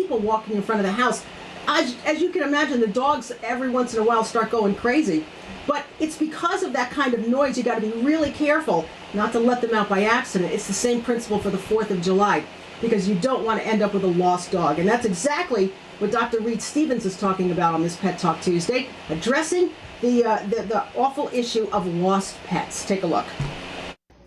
people walking in front of the house. As you can imagine, the dogs every once in a while start going crazy. But it's because of that kind of noise. You got to be really careful not to let them out by accident. It's the same principle for the 4th of July, because you don't want to end up with a lost dog. And that's exactly what Dr. Reed Stevens is talking about on this Pet Talk Tuesday, addressing the awful issue of lost pets. Take a look.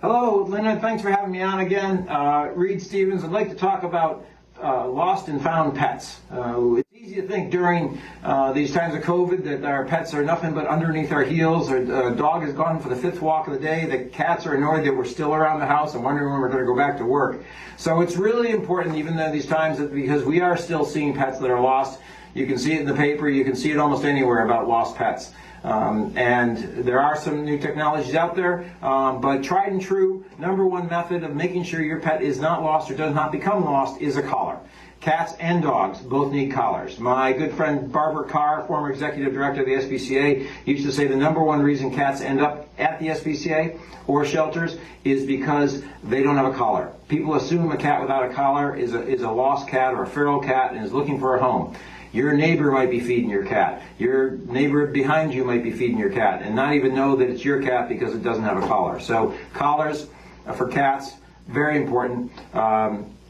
Hello, Linda. Thanks for having me on again. Reed Stevens. I'd like to talk about lost and found pets. It's easy to think during these times of COVID that our pets are nothing but underneath our heels. Our dog has gone for the 5th walk of the day. The cats are annoyed that we're still around the house and wondering when we're going to go back to work. So it's really important, even though these times, because we are still seeing pets that are lost. You can see it in the paper. You can see it almost anywhere about lost pets. And there are some new technologies out there, but tried and true, #1 method of making sure your pet is not lost or does not become lost is a collar. Cats and dogs both need collars. My good friend Barbara Carr, former executive director of the SPCA, used to say the #1 reason cats end up at the SPCA or shelters is because they don't have a collar. People assume a cat without a collar is a lost cat or a feral cat and is looking for a home. Your neighbor might be feeding your cat. Your neighbor behind you might be feeding your cat and not even know that it's your cat because it doesn't have a collar. So collars for cats, very important.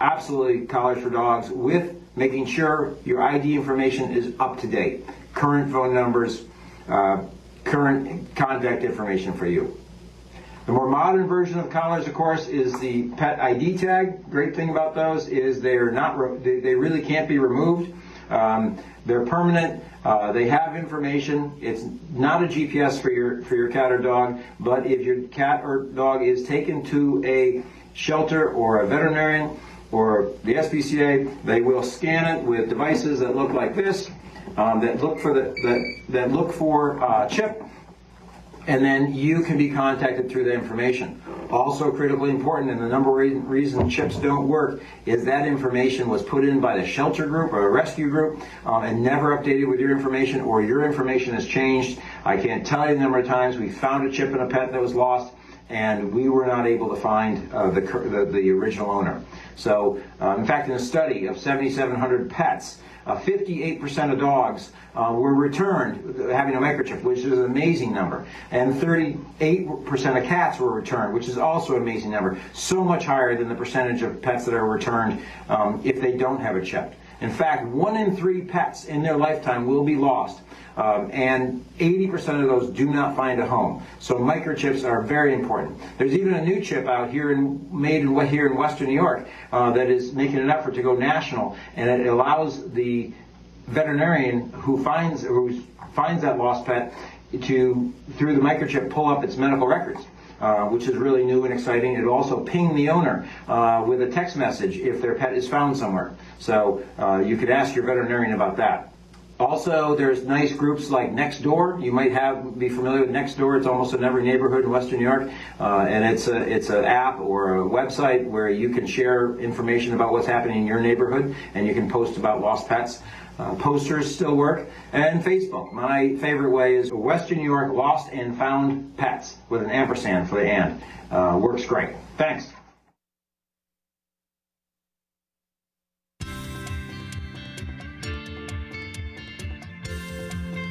Absolutely collars for dogs, with making sure your ID information is up to date. Current phone numbers, current contact information for you. The more modern version of collars, of course, is the pet ID tag. Great thing about those is they really can't be removed. They're permanent. They have information. It's not a GPS for your cat or dog, but if your cat or dog is taken to a shelter or a veterinarian or the SPCA, they will scan it with devices that look like this, that look for chip, and then you can be contacted through that information. Also critically important, and the #1 reason chips don't work is that information was put in by the shelter group or a rescue group and never updated with your information, or your information has changed. I can't tell you the number of times we found a chip in a pet that was lost and we were not able to find the original owner. So in fact, in a study of 7,700 pets, 58% of dogs were returned having a microchip, which is an amazing number, and 38% of cats were returned, which is also an amazing number, so much higher than the percentage of pets that are returned if they don't have a chip. In fact, 1 in 3 pets in their lifetime will be lost, and 80% of those do not find a home. So microchips are very important. There's even a new chip out here made here in Western New York that is making an effort to go national, and it allows the veterinarian who finds that lost pet to, through the microchip, pull up its medical records. Which is really new and exciting. It'll also ping the owner with a text message if their pet is found somewhere. So you could ask your veterinarian about that. Also, there's nice groups like Nextdoor. You might be familiar with Nextdoor. It's almost in every neighborhood in Western New York, and it's an app or a website where you can share information about what's happening in your neighborhood, and you can post about lost pets. Posters still work, and Facebook. My favorite way is Western New York Lost and Found Pets with an ampersand for the and. Works great. Thanks.